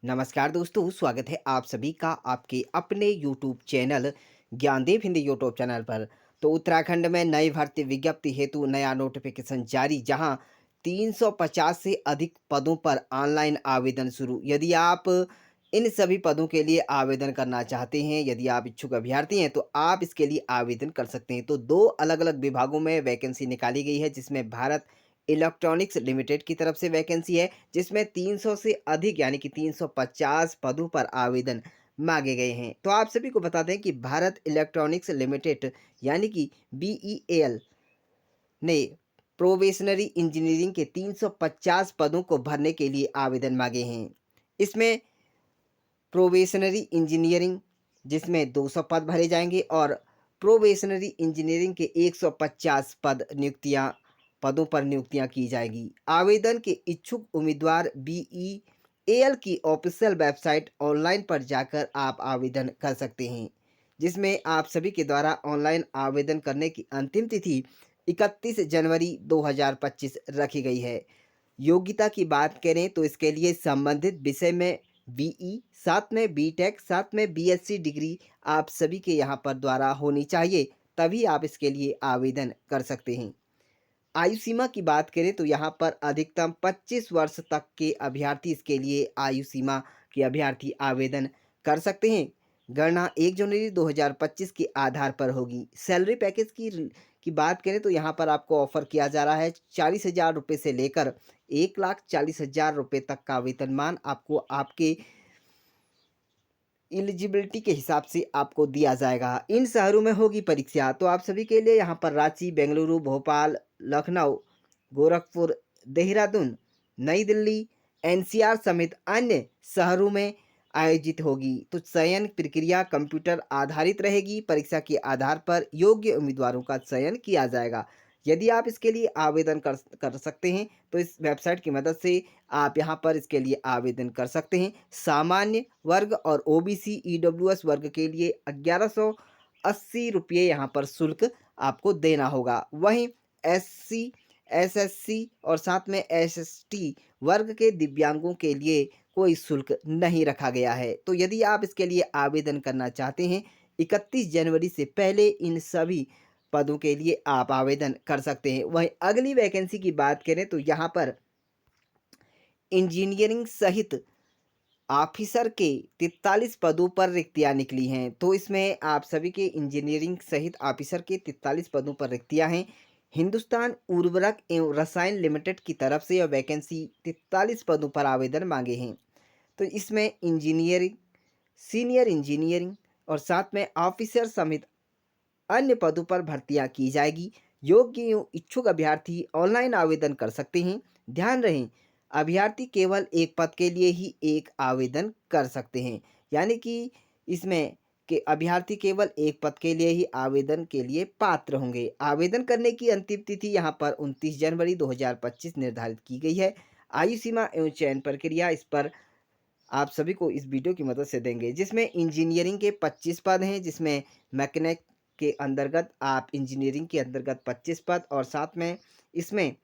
नमस्कार दोस्तों, स्वागत है आप सभी का आपके अपने YouTube channel Gyandev Hindi YouTube channel पर। तो उत्तराखंड में नई भर्ती विज्ञप्ति हेतु नया नोटिफिकेशन जारी, जहां 350 से अधिक पदों पर ऑनलाइन आवेदन शुरू। यदि आप इन सभी पदों के लिए आवेदन करना चाहते हैं, यदि आप इच्छुक अभ्यर्थी हैं, तो आप इसके लिए आवेदन कर सकते हैं। तो दो अलग अलग विभागों में वैकेंसी निकाली गई है, जिसमें भारत इलेक्ट्रॉनिक्स लिमिटेड की तरफ से वैकेंसी है, जिसमें 300 से अधिक यानी कि 350 पदों पर आवेदन मांगे गए हैं। तो आप सभी को बता दें कि भारत इलेक्ट्रॉनिक्स लिमिटेड यानी कि बीईएल ने प्रोबेशनरी इंजीनियरिंग के 350 पदों को भरने के लिए आवेदन मांगे हैं। इसमें प्रोबेशनरी इंजीनियरिंग जिसमें 200 पद भरे जाएंगे और प्रोबेशनरी इंजीनियरिंग के 150 पदों पर नियुक्तियां की जाएगी। आवेदन के इच्छुक उम्मीदवार बीईएल की ऑफिशियल वेबसाइट ऑनलाइन पर जाकर आप आवेदन कर सकते हैं, जिसमें आप सभी के द्वारा ऑनलाइन आवेदन करने की अंतिम तिथि 31 जनवरी 2025 रखी गई है। योग्यता की बात करें तो इसके लिए संबंधित विषय में बीई, साथ में बीटेक, साथ में बीएससी डिग्री आप सभी के यहाँ पर द्वारा होनी चाहिए, तभी आप इसके लिए आवेदन कर सकते हैं। आयु सीमा की बात करें तो यहाँ पर अधिकतम 25 वर्ष तक के अभ्यर्थी इसके लिए आयु सीमा के अभ्यर्थी आवेदन कर सकते हैं। गणना 1 जनवरी 2025 के आधार पर होगी। सैलरी पैकेज की बात करें तो यहाँ पर आपको ऑफर किया जा रहा है 40,000 रुपये से लेकर 1,40,000 रुपये तक का वेतनमान आपको आपके एलिजिबिलिटी के हिसाब से आपको दिया जाएगा। इन शहरों में होगी परीक्षा। तो आप सभी के लिए यहाँ पर रांची, बेंगलुरु, भोपाल, लखनऊ, गोरखपुर, देहरादून, नई दिल्ली, एनसीआर समेत अन्य शहरों में आयोजित होगी। तो चयन प्रक्रिया कंप्यूटर आधारित रहेगी। परीक्षा के आधार पर योग्य उम्मीदवारों का चयन किया जाएगा। यदि आप इसके लिए आवेदन कर सकते हैं, तो इस वेबसाइट की मदद से आप यहाँ पर इसके लिए आवेदन कर सकते हैं। सामान्य वर्ग और ओबीसी ईडब्ल्यूएस वर्ग के लिए 1180 रुपये यहाँ पर शुल्क आपको देना होगा। वहीं एससी, एसएससी और साथ में एसएसटी वर्ग के दिव्यांगों के लिए कोई शुल्क नहीं रखा गया है। तो यदि आप इसके लिए आवेदन करना चाहते हैं, 31 जनवरी से पहले इन सभी पदों के लिए आप आवेदन कर सकते हैं। वहीं अगली वैकेंसी की बात करें तो यहाँ पर इंजीनियरिंग सहित ऑफिसर के 43 पदों पर रिक्तियां निकली हैं। तो इसमें आप सभी के इंजीनियरिंग सहित ऑफिसर के 43 पदों पर रिक्तियां हैं। हिंदुस्तान उर्वरक एवं रसायन लिमिटेड की तरफ से यह वैकेंसी 43 पदों पर आवेदन मांगे हैं। तो इसमें इंजीनियरिंग, सीनियर इंजीनियरिंग और साथ में ऑफिसर समेत अन्य पदों पर भर्तियां की जाएगी। योग्य एवं इच्छुक अभ्यर्थी ऑनलाइन आवेदन कर सकते हैं। ध्यान रहे, अभ्यर्थी केवल एक पद के लिए ही एक आवेदन कर सकते हैं, यानी कि इसमें के अभ्यर्थी केवल एक पद के लिए ही आवेदन के लिए पात्र होंगे। आवेदन करने की अंतिम तिथि यहाँ पर 29 जनवरी 2025 निर्धारित की गई है। आयु सीमा एवं चयन प्रक्रिया इस पर आप सभी को इस वीडियो की मदद से देंगे, जिसमें इंजीनियरिंग के 25 पद हैं, जिसमें मैकेनिक के अंतर्गत आप इंजीनियरिंग के अंतर्गत 25 पद और साथ में इसमें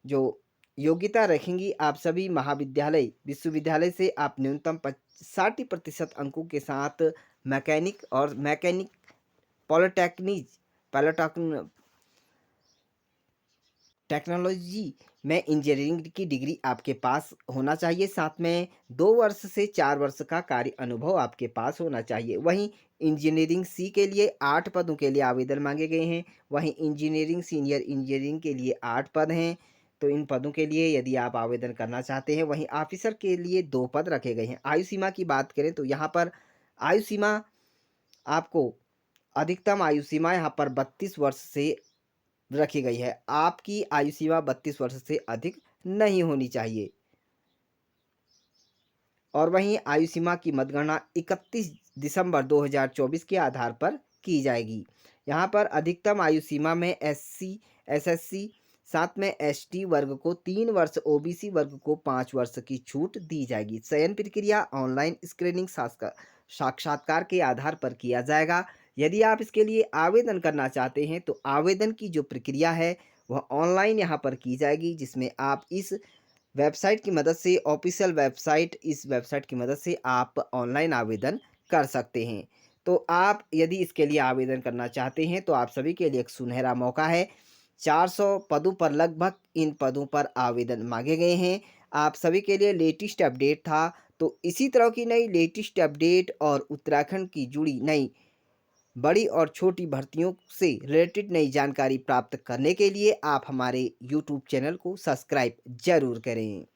जो योग्यता रखेंगी आप सभी महाविद्यालय, विश्वविद्यालय से आप न्यूनतम 60% अंकों के साथ मैकेनिक और मैकेनिक पॉलिटेक्निक पॉलिटेक्निक टेक्नोलॉजी में इंजीनियरिंग की डिग्री आपके पास होना चाहिए। साथ में 2 वर्ष से 4 वर्ष का कार्य अनुभव आपके पास होना चाहिए। वहीं इंजीनियरिंग सी के लिए 8 पदों के लिए आवेदन मांगे गए हैं। वहीं इंजीनियरिंग सीनियर इंजीनियरिंग के लिए 8 पद हैं। तो इन पदों के लिए यदि आप आवेदन करना चाहते हैं, वहीं ऑफिसर के लिए 2 पद रखे गए हैं। आयु सीमा की बात करें तो यहाँ पर आयु सीमा आपको अधिकतम आयु सीमा यहाँ पर 32 वर्ष से रखी गई है। आपकी आयु सीमा 32 वर्ष से अधिक नहीं होनी चाहिए। और वहीं आयु सीमा की मतगणना 31 दिसंबर 2024 के आधार पर की जाएगी। यहाँ पर अधिकतम आयु सीमा में एससी, एसएससी, साथ में एसटी वर्ग को 3 वर्ष, ओबीसी वर्ग को 5 वर्ष की छूट दी जाएगी। चयन प्रक्रिया ऑनलाइन स्क्रीनिंग साक्षात्कार के आधार पर किया जाएगा। यदि आप इसके लिए आवेदन करना चाहते हैं, तो आवेदन की जो प्रक्रिया है वह ऑनलाइन यहाँ पर की जाएगी, जिसमें आप इस वेबसाइट की मदद से ऑफ़िशियल वेबसाइट इस वेबसाइट की मदद से आप ऑनलाइन आवेदन कर सकते हैं। तो आप यदि इसके लिए आवेदन करना चाहते हैं तो आप सभी के लिए एक सुनहरा मौका है। 400 पदों पर लगभग इन पदों पर आवेदन माँगे गए हैं। आप सभी के लिए लेटेस्ट अपडेट था। तो इसी तरह की नई लेटेस्ट अपडेट और उत्तराखंड की जुड़ी नई बड़ी और छोटी भर्तियों से रिलेटेड नई जानकारी प्राप्त करने के लिए आप हमारे यूट्यूब चैनल को सब्सक्राइब ज़रूर करें।